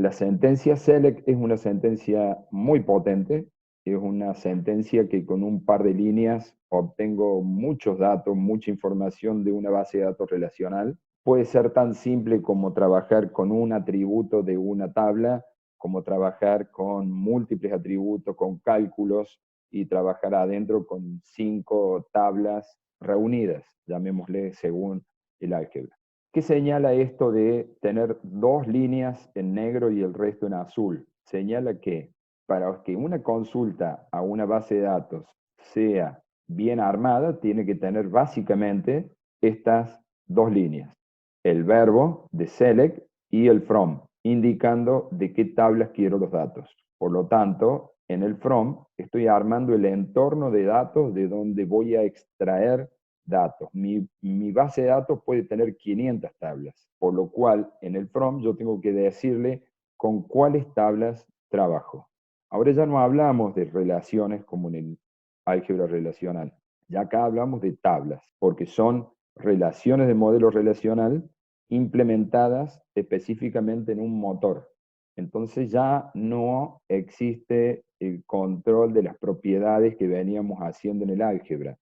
La sentencia SELECT es una sentencia muy potente, es una sentencia que con un par de líneas obtengo muchos datos, mucha información de una base de datos relacional. Puede ser tan simple como trabajar con un atributo de una tabla, como trabajar con múltiples atributos, con cálculos y trabajar adentro con 5 tablas reunidas, llamémosle según el álgebra. ¿Qué señala esto de tener 2 líneas en negro y el resto en azul? Señala que para que una consulta a una base de datos sea bien armada, tiene que tener básicamente estas 2 líneas. El verbo de select y el from, indicando de qué tablas quiero los datos. Por lo tanto, en el from estoy armando el entorno de datos de donde voy a extraer datos. Mi base de datos puede tener 500 tablas, por lo cual en el from yo tengo que decirle con cuáles tablas trabajo. Ahora ya no hablamos de relaciones como en el álgebra relacional. Ya acá hablamos de tablas, porque son relaciones de modelo relacional implementadas específicamente en un motor. Entonces ya no existe el control de las propiedades que veníamos haciendo en el álgebra.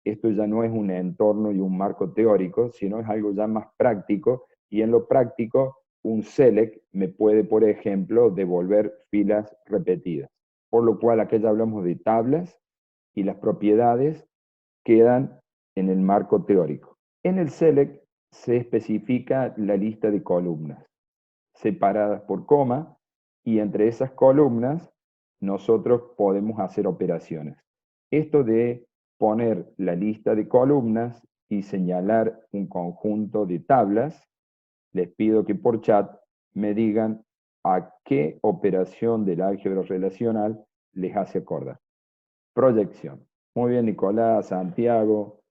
Esto ya no es un entorno y un marco teórico, sino es algo ya más práctico, y en lo práctico un select me puede, por ejemplo, devolver filas repetidas. Por lo cual acá ya hablamos de tablas y las propiedades quedan en el marco teórico. En el select se especifica la lista de columnas separadas por coma, y entre esas columnas nosotros podemos hacer operaciones. Esto de poner la lista de columnas y señalar un conjunto de tablas, les pido que por chat me digan a qué operación del álgebra relacional les hace acordar. Proyección. Muy bien, Nicolás, Santiago,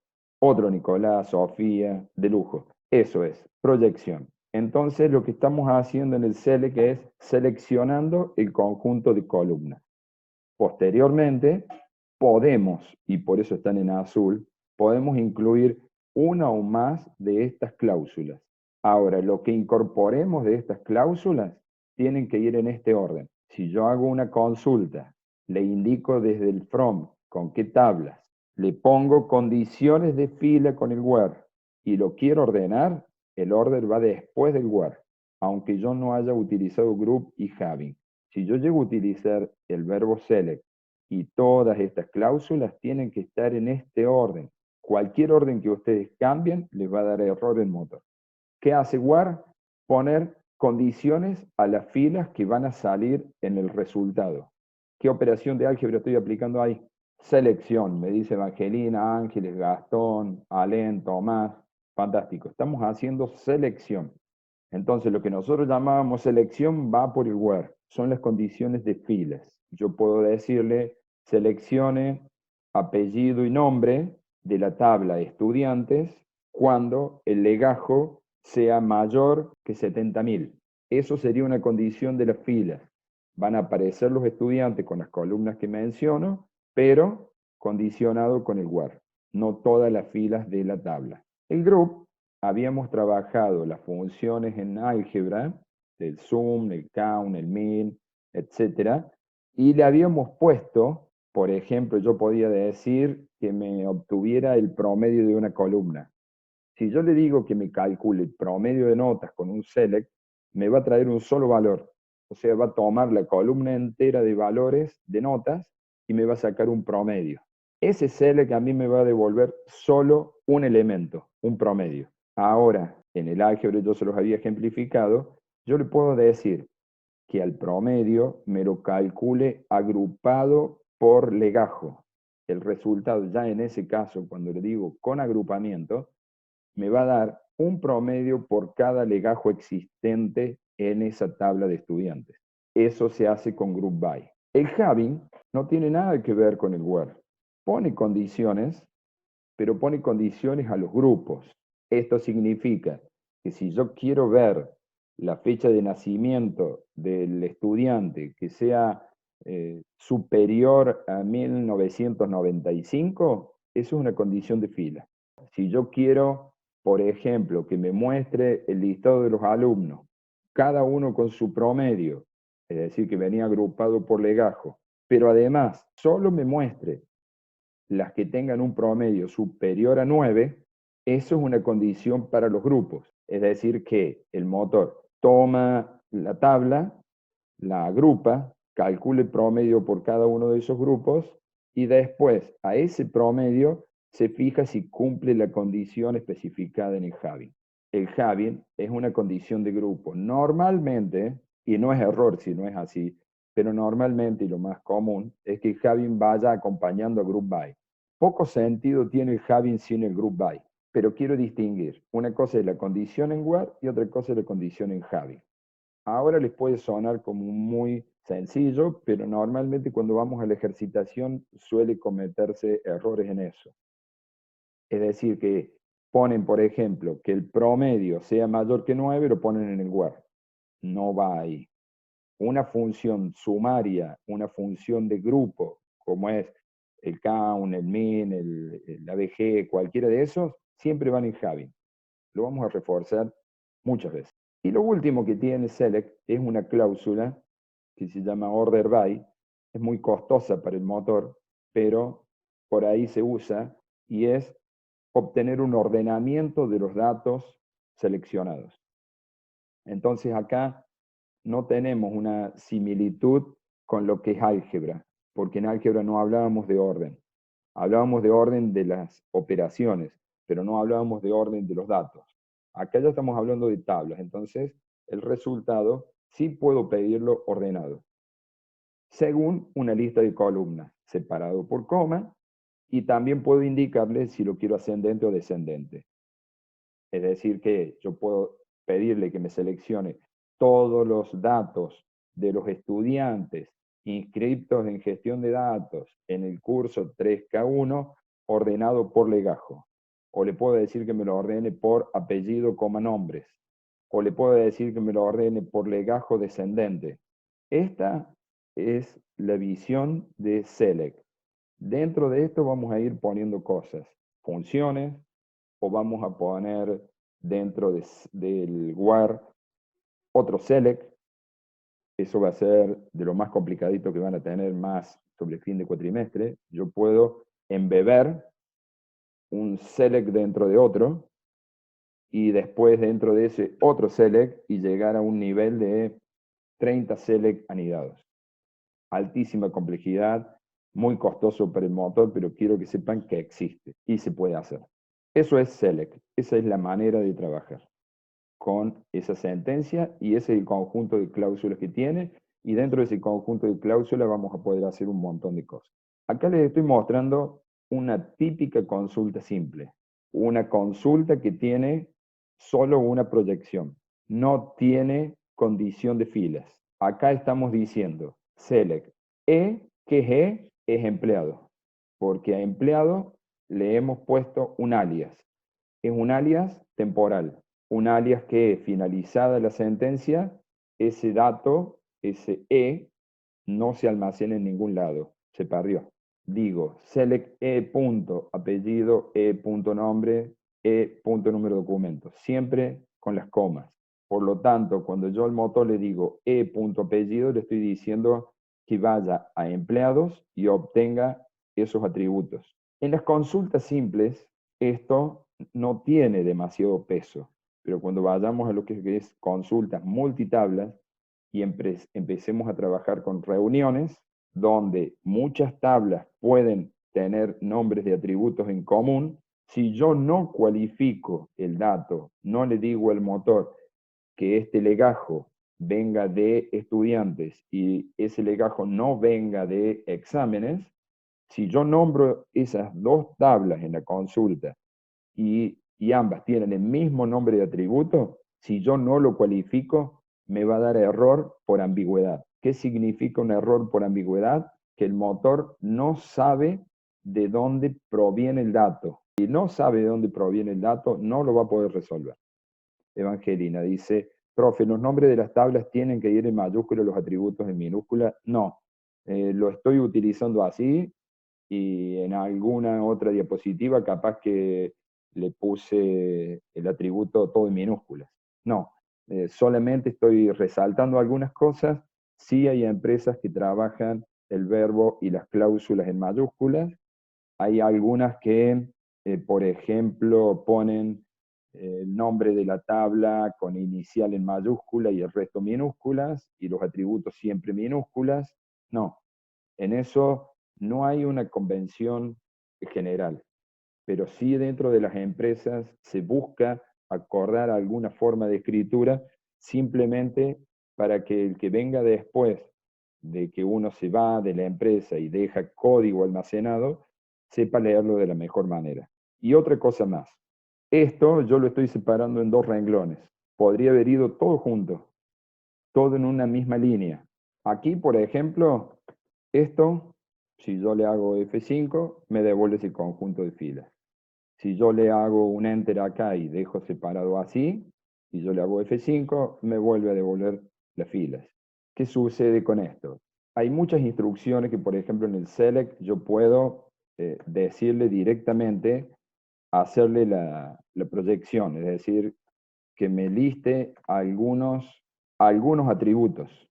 otro Nicolás, Sofía, de lujo. Eso es, proyección. Entonces lo que estamos haciendo en el select es seleccionando el conjunto de columnas. Posteriormente podemos, y por eso están en azul, podemos incluir una o más de estas cláusulas. Ahora, lo que incorporemos de estas cláusulas tienen que ir en este orden. Si yo hago una consulta, le indico desde el from con qué tablas, le pongo condiciones de fila con el where y lo quiero ordenar, el order va después del where, aunque yo no haya utilizado group y having. Si yo llego a utilizar el verbo select y todas estas cláusulas tienen que estar en este orden. Cualquier orden que ustedes cambien les va a dar error en motor. ¿Qué hace where? Poner condiciones a las filas que van a salir en el resultado. ¿Qué operación de álgebra estoy aplicando ahí? Selección, me dice Evangelina, Ángeles, Gastón, Alén, Tomás. Fantástico, estamos haciendo selección. Entonces, lo que nosotros llamábamos selección va por el where, son las condiciones de filas. Yo puedo decirle seleccione apellido y nombre de la tabla de estudiantes cuando el legajo sea mayor que 70.000. Eso sería una condición de las filas. Van a aparecer los estudiantes con las columnas que menciono, pero condicionado con el where, no todas las filas de la tabla. El group, habíamos trabajado las funciones en álgebra, del sum, el count, el min, etc. Y le habíamos puesto, por ejemplo, yo podía decir que me obtuviera el promedio de una columna. Si yo le digo que me calcule el promedio de notas con un select, me va a traer un solo valor. O sea, va a tomar la columna entera de valores de notas y me va a sacar un promedio. Ese select a mí me va a devolver solo un elemento, un promedio. Ahora, en el álgebra yo se los había ejemplificado, yo le puedo decir que al promedio me lo calcule agrupado por legajo. El resultado ya en ese caso, cuando le digo con agrupamiento, me va a dar un promedio por cada legajo existente en esa tabla de estudiantes. Eso se hace con group by. El having no tiene nada que ver con el where. Pone condiciones, pero pone condiciones a los grupos. Esto significa que si yo quiero ver la fecha de nacimiento del estudiante que sea superior a 1995, eso es una condición de fila. Si yo quiero, por ejemplo, que me muestre el listado de los alumnos cada uno con su promedio, es decir, que venía agrupado por legajo, pero además solo me muestre las que tengan un promedio superior a 9, eso es una condición para los grupos. Es decir, que el motor toma la tabla, la agrupa, calcula el promedio por cada uno de esos grupos y después a ese promedio se fija si cumple la condición especificada en el Javi. El Javi es una condición de grupo. Normalmente, y no es error si no es así, pero normalmente y lo más común es que el Javi vaya acompañando a Group By. Poco sentido tiene el Javi sin el Group By, pero quiero distinguir. Una cosa es la condición en Word y otra cosa es la condición en Javi. Ahora les puede sonar como muy sencillo, pero normalmente cuando vamos a la ejercitación suele cometerse errores en eso. Es decir, que ponen, por ejemplo, que el promedio sea mayor que 9, lo ponen en el where. No va ahí. Una función sumaria, una función de grupo, como es el count, el min, el ABG, cualquiera de esos, siempre van en Javi. Lo vamos a reforzar muchas veces. Y lo último que tiene Select es una cláusula que se llama Order By. Es muy costosa para el motor, pero por ahí se usa y es obtener un ordenamiento de los datos seleccionados. Entonces acá no tenemos una similitud con lo que es álgebra, porque en álgebra no hablábamos de orden. Hablábamos de orden de las operaciones, pero no hablábamos de orden de los datos. Acá ya estamos hablando de tablas, entonces el resultado sí puedo pedirlo ordenado, según una lista de columnas, separado por coma, y también puedo indicarle si lo quiero ascendente o descendente. Es decir, que yo puedo pedirle que me seleccione todos los datos de los estudiantes inscritos en gestión de datos en el curso 3K1 ordenado por legajo. O le puedo decir que me lo ordene por apellido, coma, nombres. O le puedo decir que me lo ordene por legajo descendente. Esta es la visión de Select. Dentro de esto vamos a ir poniendo cosas, funciones, o vamos a poner dentro del where otro select. Eso va a ser de lo más complicadito que van a tener más sobre el fin de cuatrimestre. Yo puedo embeber un select dentro de otro y después dentro de ese otro select y llegar a un nivel de 30 select anidados. Altísima complejidad, muy costoso para el motor, pero quiero que sepan que existe y se puede hacer. Eso es select, esa es la manera de trabajar con esa sentencia y ese es el conjunto de cláusulas que tiene y dentro de ese conjunto de cláusulas vamos a poder hacer un montón de cosas. Acá les estoy mostrando una típica consulta simple, una consulta que tiene solo una proyección, no tiene condición de filas. Acá estamos diciendo select E, que es empleado, porque a empleado le hemos puesto un alias. Es un alias temporal, un alias que finalizada la sentencia, ese dato, ese E, no se almacena en ningún lado, se perdió. Digo, select E punto apellido, E punto nombre, E punto número de documento, siempre con las comas. Por lo tanto, cuando yo al motor le digo E punto apellido, le estoy diciendo que vaya a empleados y obtenga esos atributos. En las consultas simples, esto no tiene demasiado peso, pero cuando vayamos a lo que es consultas multitablas y empecemos a trabajar con reuniones, donde muchas tablas pueden tener nombres de atributos en común, si yo no cualifico el dato, no le digo al motor que este legajo venga de estudiantes y ese legajo no venga de exámenes, si yo nombro esas dos tablas en la consulta y ambas tienen el mismo nombre de atributo, si yo no lo cualifico, me va a dar error por ambigüedad. ¿Qué significa un error por ambigüedad? Que el motor no sabe de dónde proviene el dato. Si no sabe de dónde proviene el dato, no lo va a poder resolver. Evangelina dice, profe, ¿los nombres de las tablas tienen que ir en mayúscula, los atributos en minúscula? No, lo estoy utilizando así y en alguna otra diapositiva capaz que le puse el atributo todo en minúsculas. No, Solamente estoy resaltando algunas cosas. Sí hay empresas que trabajan el verbo y las cláusulas en mayúsculas. Hay algunas que, por ejemplo, ponen el nombre de la tabla con inicial en mayúscula y el resto minúsculas, y los atributos siempre minúsculas. No, en eso no hay una convención general, pero sí dentro de las empresas se busca acordar alguna forma de escritura simplemente para que el que venga después de que uno se va de la empresa y deja código almacenado, sepa leerlo de la mejor manera. Y otra cosa más, esto yo lo estoy separando en dos renglones. Podría haber ido todo junto, todo en una misma línea. Aquí, por ejemplo, esto, si yo le hago F5, me devuelve ese conjunto de filas. Si yo le hago un enter acá y dejo separado así, y yo le hago F5, me vuelve a devolver las filas. ¿Qué sucede con esto? Hay muchas instrucciones que, por ejemplo, en el select yo puedo decirle directamente, hacerle la proyección, es decir, que me liste algunos atributos.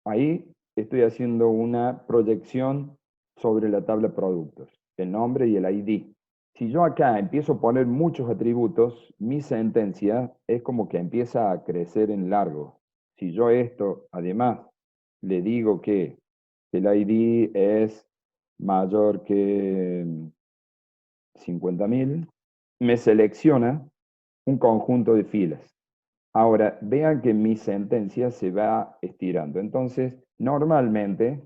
Ahí estoy haciendo una proyección sobre la tabla productos, el nombre y el ID. Si yo acá empiezo a poner muchos atributos, mi sentencia es como que empieza a crecer en largo. Si yo esto, además, le digo que el ID es mayor que 50.000, me selecciona un conjunto de filas. Ahora, vean que mi sentencia se va estirando. Entonces, normalmente,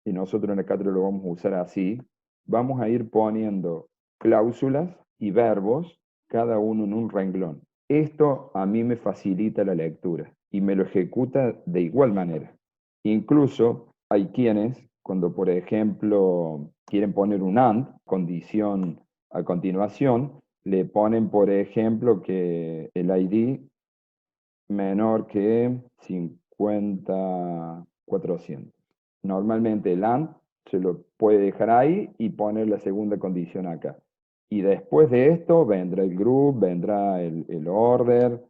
y nosotros en la cátedra lo vamos a usar así, vamos a ir poniendo cláusulas y verbos, cada uno en un renglón. Esto a mí me facilita la lectura y me lo ejecuta de igual manera. Incluso hay quienes, cuando por ejemplo quieren poner un AND, condición a continuación, le ponen por ejemplo que el ID menor que 50.400. Normalmente el AND se lo puede dejar ahí y poner la segunda condición acá. Y después de esto vendrá el group, vendrá el order,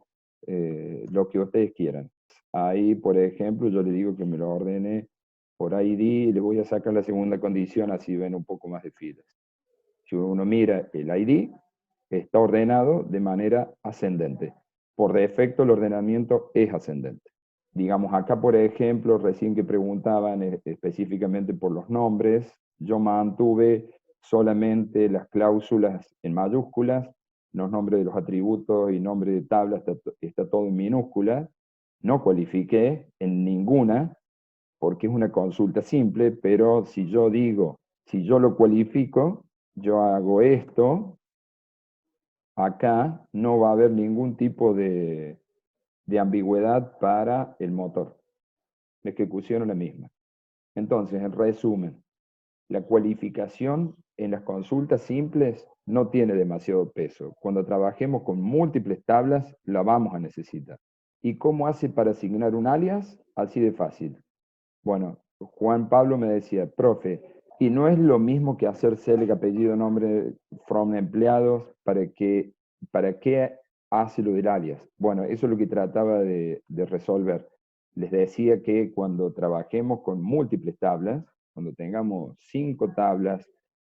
lo que ustedes quieran. Ahí, por ejemplo, yo le digo que me lo ordene por ID y le voy a sacar la segunda condición, así ven un poco más de filas. Si uno mira el ID, está ordenado de manera ascendente. Por defecto el ordenamiento es ascendente. Digamos, acá por ejemplo, recién que preguntaban específicamente por los nombres, yo mantuve solamente las cláusulas en mayúsculas, los nombres de los atributos y nombre de tabla está todo en minúsculas, no cualifiqué en ninguna, porque es una consulta simple, pero si yo digo, si yo lo cualifico, yo hago esto, acá no va a haber ningún tipo de ambigüedad para el motor. La ejecución es la misma. Entonces, en resumen, la cualificación en las consultas simples no tiene demasiado peso. Cuando trabajemos con múltiples tablas, la vamos a necesitar. ¿Y cómo hace para asignar un alias? Así de fácil. Bueno, Juan Pablo me decía, profe, y no es lo mismo que hacer select apellido, nombre, from empleados, ¿para qué hace lo del alias? Bueno, eso es lo que trataba de resolver. Les decía que cuando trabajemos con múltiples tablas, cuando tengamos 5 tablas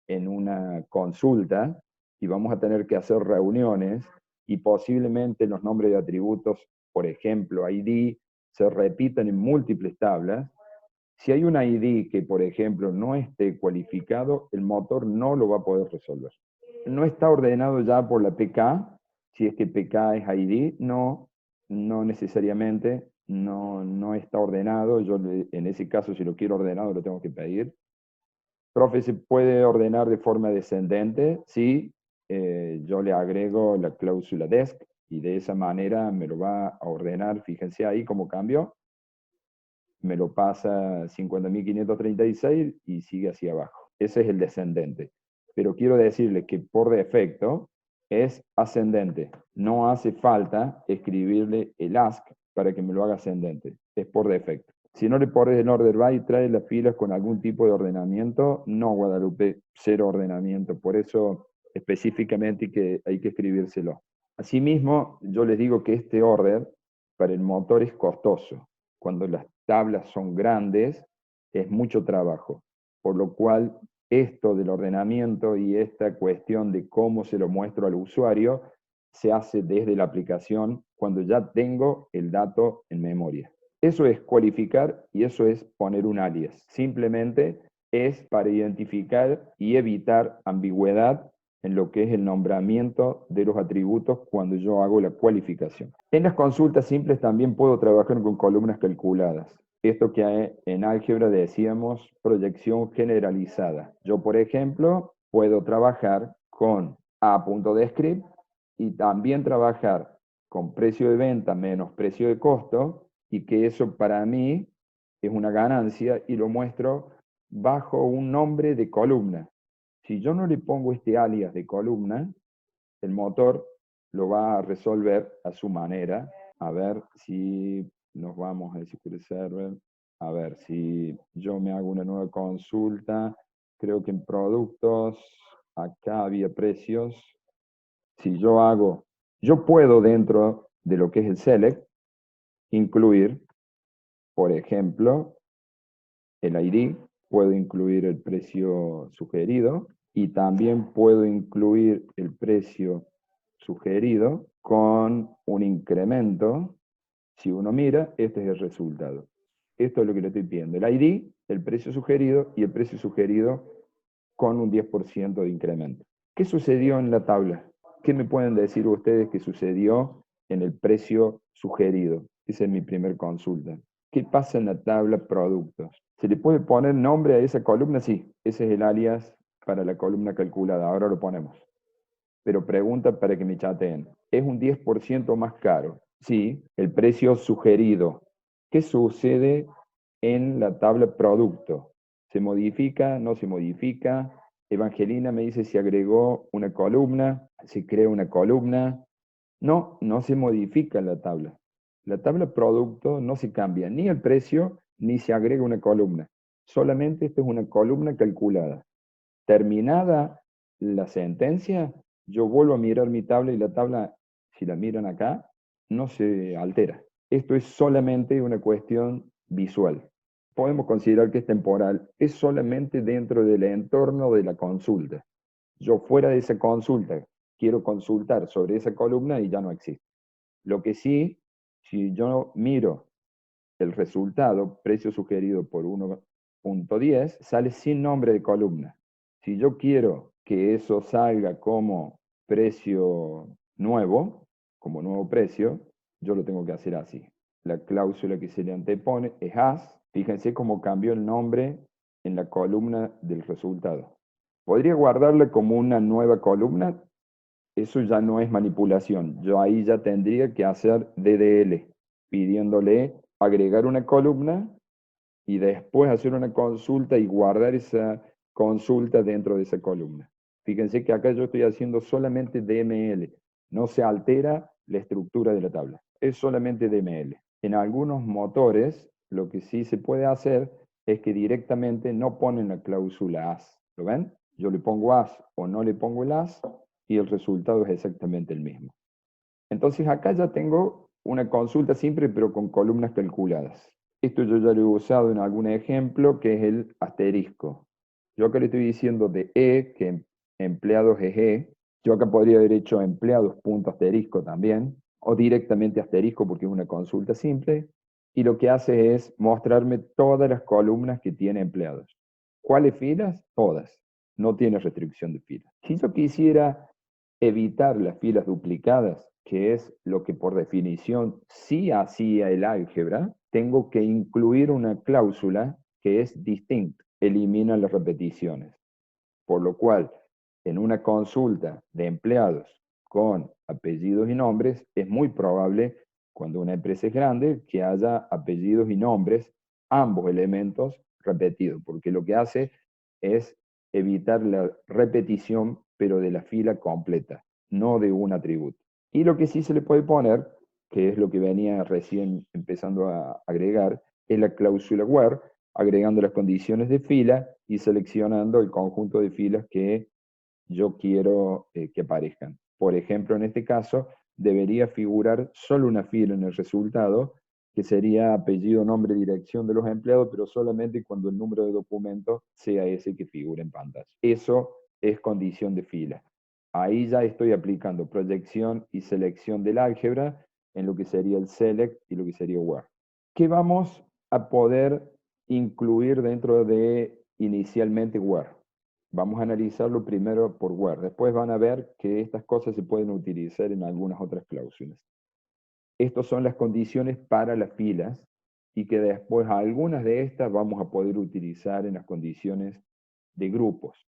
en una consulta y vamos a tener que hacer reuniones y posiblemente los nombres de atributos, por ejemplo, ID, se repitan en múltiples tablas, si hay un ID que, por ejemplo, no esté cualificado, el motor no lo va a poder resolver. No está ordenado ya por la PK, si es que PK es ID, no, no necesariamente, no está ordenado. Yo en ese caso, si lo quiero ordenado, lo tengo que pedir. Profe, ¿se puede ordenar de forma descendente? Sí, yo le agrego la cláusula desc y de esa manera me lo va a ordenar. Fíjense ahí cómo cambió. Me lo pasa 50.536 y sigue hacia abajo. Ese es el descendente. Pero quiero decirle que por defecto es ascendente. No hace falta escribirle el ask para que me lo haga ascendente. Es por defecto. Si no le pones el order by y trae las filas con algún tipo de ordenamiento, no, Guadalupe, cero ordenamiento. Por eso específicamente que hay que escribírselo. Asimismo, yo les digo que este order para el motor es costoso. Cuando las tablas son grandes, es mucho trabajo. Por lo cual, esto del ordenamiento y esta cuestión de cómo se lo muestro al usuario, se hace desde la aplicación cuando ya tengo el dato en memoria. Eso es cualificar y eso es poner un alias. Simplemente es para identificar y evitar ambigüedad en lo que es el nombramiento de los atributos cuando yo hago la cualificación. En las consultas simples también puedo trabajar con columnas calculadas. Esto que en álgebra decíamos proyección generalizada. Yo, por ejemplo, puedo trabajar con a.descript y también trabajar con precio de venta menos precio de costo, y que eso para mí es una ganancia y lo muestro bajo un nombre de columna. Si yo no le pongo este alias de columna, el motor lo va a resolver a su manera. A ver si nos vamos a SQL Server. A ver si yo me hago una nueva consulta. Creo que en productos, acá había precios. Si yo puedo dentro de lo que es el select, incluir, por ejemplo, el ID, puedo incluir el precio sugerido y también puedo incluir el precio sugerido con un incremento. Si uno mira, este es el resultado. Esto es lo que le estoy pidiendo. El ID, el precio sugerido y el precio sugerido con un 10% de incremento. ¿Qué sucedió en la tabla? ¿Qué me pueden decir ustedes que sucedió en el precio sugerido? Esa es mi primera consulta. ¿Qué pasa en la tabla productos? ¿Se le puede poner nombre a esa columna? Sí, ese es el alias para la columna calculada. Ahora lo ponemos. Pero pregunta para que me chateen. ¿Es un 10% más caro? Sí, el precio sugerido. ¿Qué sucede en la tabla producto? ¿Se modifica? ¿No se modifica? Evangelina me dice si agregó una columna, si crea una columna. No, no se modifica la tabla. La tabla producto no se cambia ni el precio ni se agrega una columna. Solamente esta es una columna calculada. Terminada la sentencia, yo vuelvo a mirar mi tabla y la tabla, si la miran acá, no se altera. Esto es solamente una cuestión visual. Podemos considerar que es temporal, es solamente dentro del entorno de la consulta. Yo fuera de esa consulta quiero consultar sobre esa columna y ya no existe. Lo que sí, si yo miro el resultado, precio sugerido por 1.10, sale sin nombre de columna. Si yo quiero que eso salga como precio nuevo, como nuevo precio, yo lo tengo que hacer así. La cláusula que se le antepone es as. Fíjense cómo cambió el nombre en la columna del resultado. ¿Podría guardarle como una nueva columna? Eso ya no es manipulación. Yo ahí ya tendría que hacer DDL, pidiéndole agregar una columna y después hacer una consulta y guardar esa consulta dentro de esa columna. Fíjense que acá yo estoy haciendo solamente DML. No se altera la estructura de la tabla. Es solamente DML. En algunos motores, lo que sí se puede hacer es que directamente no ponen la cláusula as. ¿Lo ven? Yo le pongo as o no le pongo el as y el resultado es exactamente el mismo. Entonces acá ya tengo una consulta simple pero con columnas calculadas. Esto yo ya lo he usado en algún ejemplo que es el asterisco. Yo acá le estoy diciendo de E, que empleados es E. Yo acá podría haber hecho empleados punto asterisco también, o directamente asterisco porque es una consulta simple. Y lo que hace es mostrarme todas las columnas que tiene empleados. ¿Cuáles filas? Todas. No tiene restricción de filas. Si yo quisiera evitar las filas duplicadas, que es lo que por definición sí hacía el álgebra, tengo que incluir una cláusula que es distinct, elimina las repeticiones. Por lo cual, en una consulta de empleados con apellidos y nombres, es muy probable, cuando una empresa es grande, que haya apellidos y nombres, ambos elementos repetidos, porque lo que hace es evitar la repetición, pero de la fila completa, no de un atributo. Y lo que sí se le puede poner, que es lo que venía recién empezando a agregar, es la cláusula where, agregando las condiciones de fila y seleccionando el conjunto de filas que yo quiero que aparezcan. Por ejemplo, en este caso, debería figurar solo una fila en el resultado, que sería apellido, nombre, dirección de los empleados, pero solamente cuando el número de documento sea ese que figura en pantalla. Eso es condición de fila. Ahí ya estoy aplicando proyección y selección del álgebra en lo que sería el select y lo que sería where. ¿Qué vamos a poder incluir dentro de inicialmente where? Vamos a analizarlo primero por where. Después van a ver que estas cosas se pueden utilizar en algunas otras cláusulas. Estas son las condiciones para las filas y que después algunas de estas vamos a poder utilizar en las condiciones de grupos.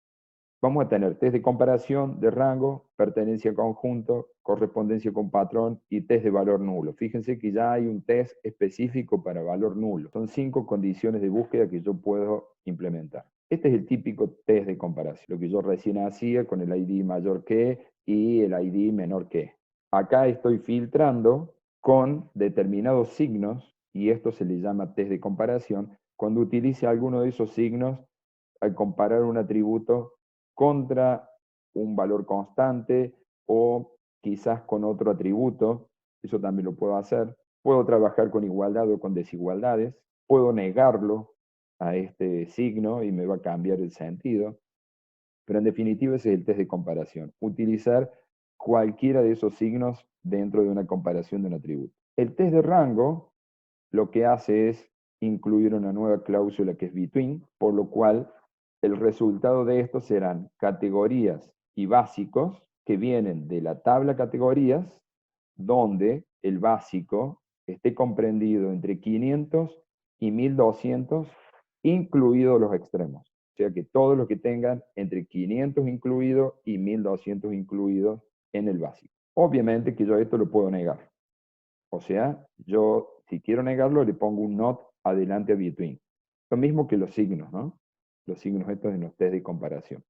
Vamos a tener test de comparación, de rango, pertenencia a conjunto, correspondencia con patrón y test de valor nulo. Fíjense que ya hay un test específico para valor nulo. Son 5 condiciones de búsqueda que yo puedo implementar. Este es el típico test de comparación, lo que yo recién hacía con el ID mayor que y el ID menor que. Acá estoy filtrando con determinados signos, y esto se le llama test de comparación, cuando utilice alguno de esos signos al comparar un atributo contra un valor constante o quizás con otro atributo. Eso también lo puedo hacer. Puedo trabajar con igualdad o con desigualdades. Puedo negarlo a este signo y me va a cambiar el sentido. Pero en definitiva ese es el test de comparación. Utilizar cualquiera de esos signos dentro de una comparación de un atributo. El test de rango lo que hace es incluir una nueva cláusula que es between, por lo cual el resultado de esto serán categorías y básicos que vienen de la tabla categorías, donde el básico esté comprendido entre 500 y 1200, incluidos los extremos. O sea que todos los que tengan entre 500 incluido y 1200 incluidos en el básico. Obviamente que yo esto lo puedo negar. O sea, yo si quiero negarlo le pongo un not adelante a between. Lo mismo que los signos, ¿no? Los signos estos en los test de comparación.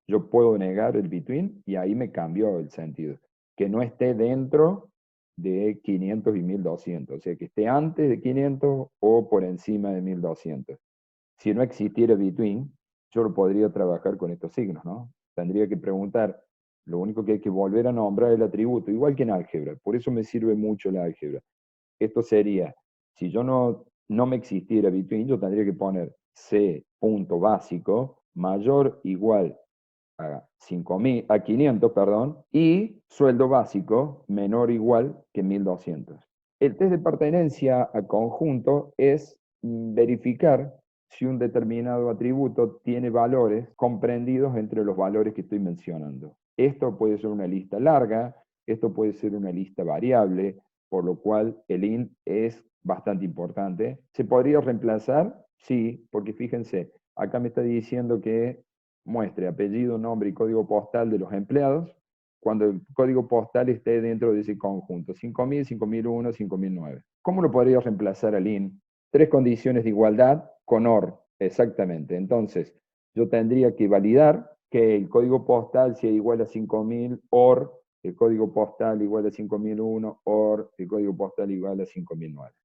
Yo puedo negar el between y ahí me cambió el sentido. Que no esté dentro de 500 y 1200. O sea, que esté antes de 500 o por encima de 1200. Si no existiera between, yo lo podría trabajar con estos signos, ¿no? Tendría que preguntar, lo único que hay que volver a nombrar es el atributo, igual que en álgebra. Por eso me sirve mucho el álgebra. Esto sería, si yo no me existiera between, yo tendría que poner c punto básico mayor igual a 5.000, a 500, perdón, y sueldo básico menor o igual que 1200. El test de pertenencia a conjunto es verificar si un determinado atributo tiene valores comprendidos entre los valores que estoy mencionando. Esto puede ser una lista larga, esto puede ser una lista variable, por lo cual el int es bastante importante. ¿Se podría reemplazar? Sí, porque fíjense, acá me está diciendo que muestre apellido, nombre y código postal de los empleados cuando el código postal esté dentro de ese conjunto, 5000, 5001, 5009. ¿Cómo lo podría reemplazar al int? 3 condiciones de igualdad con OR, exactamente. Entonces, yo tendría que validar que el código postal sea igual a 5000 OR, el código postal igual a 5001 OR, el código postal igual a 5009.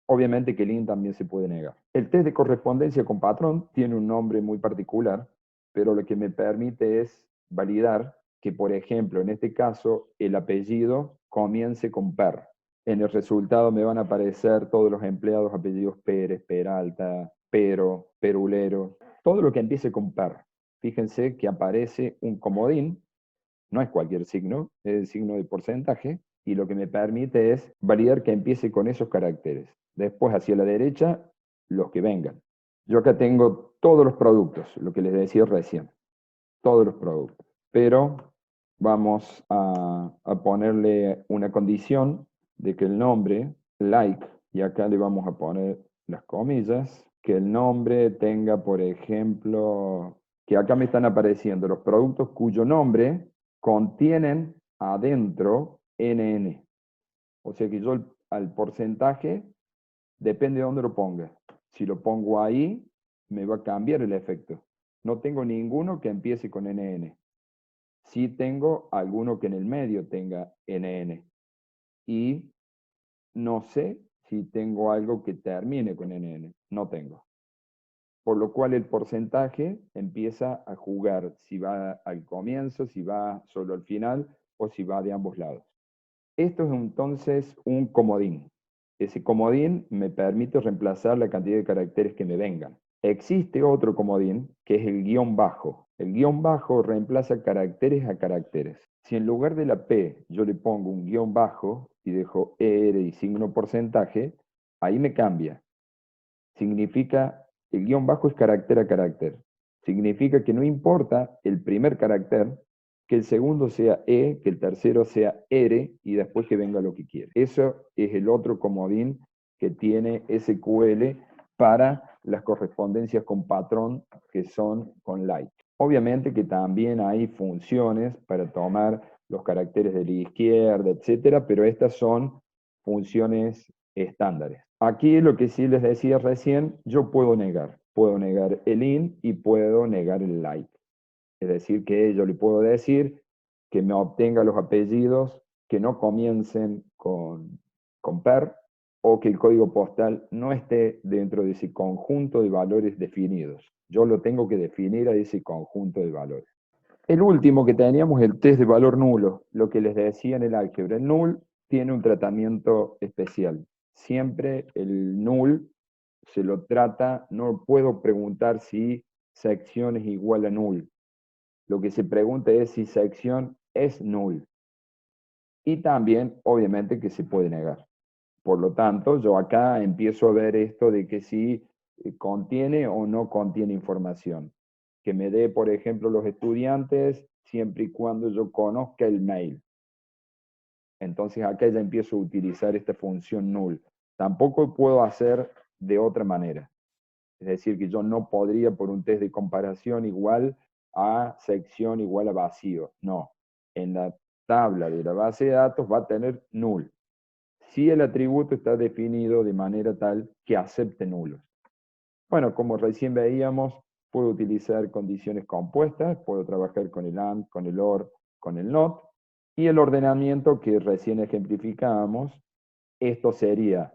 Obviamente que el int también se puede negar. El test de correspondencia con patrón tiene un nombre muy particular, pero lo que me permite es validar que, por ejemplo, en este caso, el apellido comience con per. En el resultado me van a aparecer todos los empleados apellidos Pérez, Peralta, Pero, Perulero, todo lo que empiece con per. Fíjense que aparece un comodín, no es cualquier signo, es el signo de porcentaje, y lo que me permite es validar que empiece con esos caracteres. Después, hacia la derecha, los que vengan. Yo acá tengo todos los productos, lo que les decía recién, todos los productos. Pero vamos a ponerle una condición de que el nombre, like, y acá le vamos a poner las comillas, que el nombre tenga, por ejemplo, que acá me están apareciendo los productos cuyo nombre contienen adentro NN. O sea que yo al porcentaje, depende de dónde lo ponga. Si lo pongo ahí, me va a cambiar el efecto. No tengo ninguno que empiece con NN. Sí tengo alguno que en el medio tenga NN. Y no sé si tengo algo que termine con NN. No tengo. Por lo cual el porcentaje empieza a jugar si va al comienzo, si va solo al final o si va de ambos lados. Esto es entonces un comodín. Ese comodín me permite reemplazar la cantidad de caracteres que me vengan. Existe otro comodín que es el guión bajo. El guión bajo reemplaza caracteres a caracteres. Si en lugar de la P yo le pongo un guión bajo y dejo ER y signo porcentaje, ahí me cambia. Significa, el guión bajo es carácter a carácter. Significa que no importa el primer carácter, que el segundo sea E, que el tercero sea R y después que venga lo que quiere. Eso es el otro comodín que tiene SQL para las correspondencias con patrón que son con like. Obviamente que también hay funciones para tomar los caracteres de la izquierda, etcétera, pero estas son funciones estándares. Aquí lo que sí les decía recién, yo puedo negar el in y puedo negar el like. Es decir, que yo le puedo decir que me obtenga los apellidos que no comiencen con per o que el código postal no esté dentro de ese conjunto de valores definidos. Yo lo tengo que definir a ese conjunto de valores. El último que teníamos, el test de valor nulo, lo que les decía en el álgebra. El null tiene un tratamiento especial. Siempre el null se lo trata, no puedo preguntar si sección es igual a null. Lo que se pregunta es si sección es null. Y también, obviamente, que se puede negar. Por lo tanto, yo acá empiezo a ver esto de que si contiene o no contiene información. Que me dé, por ejemplo, los estudiantes siempre y cuando yo conozca el mail. Entonces acá ya empiezo a utilizar esta función null. Tampoco puedo hacer de otra manera. Es decir, que yo no podría por un test de comparación igual a sección igual a vacío. No. En la tabla de la base de datos va a tener null. Si el atributo está definido de manera tal que acepte nulos. Bueno, como recién veíamos, puedo utilizar condiciones compuestas, puedo trabajar con el AND, con el OR, con el NOT, y el ordenamiento que recién ejemplificábamos, esto sería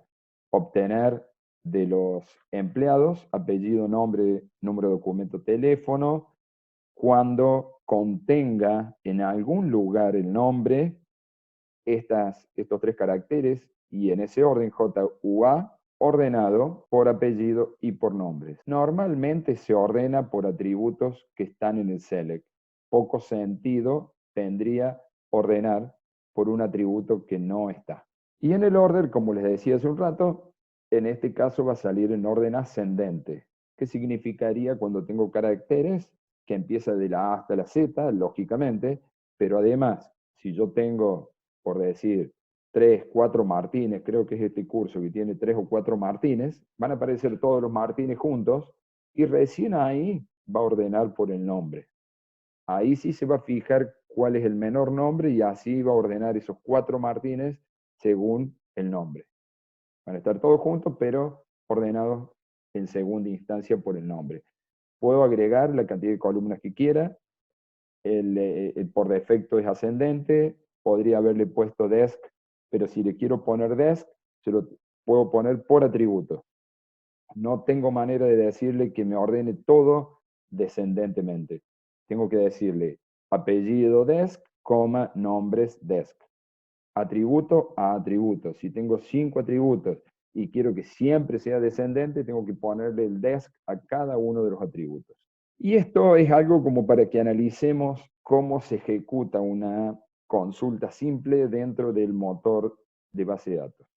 obtener de los empleados apellido, nombre, número de documento, teléfono, cuando contenga en algún lugar el nombre, estos tres caracteres, y en ese orden JUA, ordenado por apellido y por nombres. Normalmente se ordena por atributos que están en el select. Poco sentido tendría ordenar por un atributo que no está. Y en el order, como les decía hace un rato, en este caso va a salir en orden ascendente. ¿Qué significaría cuando tengo caracteres que empieza de la A hasta la Z, lógicamente, pero además, si yo tengo, por decir, 3, 4 Martínez, creo que es este curso que tiene 3 o 4 Martínez, van a aparecer todos los Martínez juntos y recién ahí va a ordenar por el nombre. Ahí sí se va a fijar cuál es el menor nombre y así va a ordenar esos 4 Martínez según el nombre. Van a estar todos juntos, pero ordenados en segunda instancia por el nombre. Puedo agregar la cantidad de columnas que quiera, por defecto es ascendente, podría haberle puesto desk, pero si le quiero poner desk, se lo puedo poner por atributo. No tengo manera de decirle que me ordene todo descendentemente. Tengo que decirle apellido desk, coma, nombres desk. Atributo a atributo. Si tengo 5 atributos y quiero que siempre sea descendente, tengo que ponerle el desk a cada uno de los atributos. Y esto es algo como para que analicemos cómo se ejecuta una consulta simple dentro del motor de base de datos.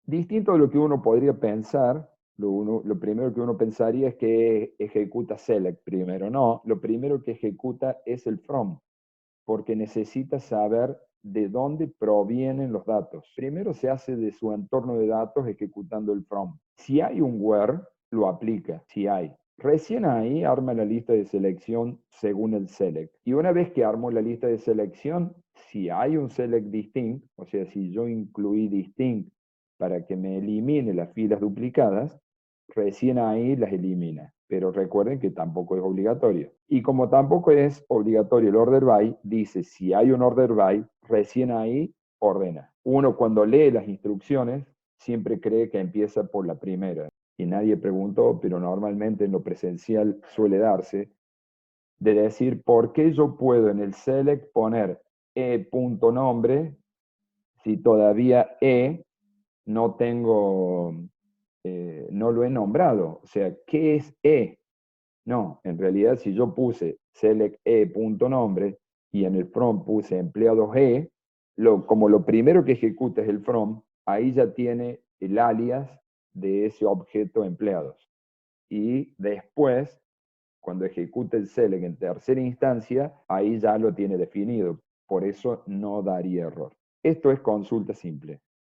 Distinto de lo que uno podría pensar, lo primero que uno pensaría es que ejecuta select primero. No, lo primero que ejecuta es el from, porque necesita saber de dónde provienen los datos. Primero se hace de su entorno de datos ejecutando el from. Si hay un where, lo aplica, si hay. Recién ahí arma la lista de selección según el select. Y una vez que armo la lista de selección, si hay un select distinct, o sea, si yo incluí distinct para que me elimine las filas duplicadas, recién ahí las elimina. Pero recuerden que tampoco es obligatorio. Y como tampoco es obligatorio el order by, dice si hay un order by, recién ahí ordena. Uno cuando lee las instrucciones siempre cree que empieza por la primera. Y nadie preguntó, pero normalmente en lo presencial suele darse, de decir por qué yo puedo en el select poner e.nombre si todavía no tengo, no lo he nombrado. O sea, ¿qué es No, en realidad si yo puse select punto nombre y en el from puse empleados como lo primero que ejecuta es el from, ahí ya tiene el alias de ese objeto empleados. Y después, cuando ejecute el select en tercera instancia, ahí ya lo tiene definido. Por eso no daría error. Esto es consulta simple.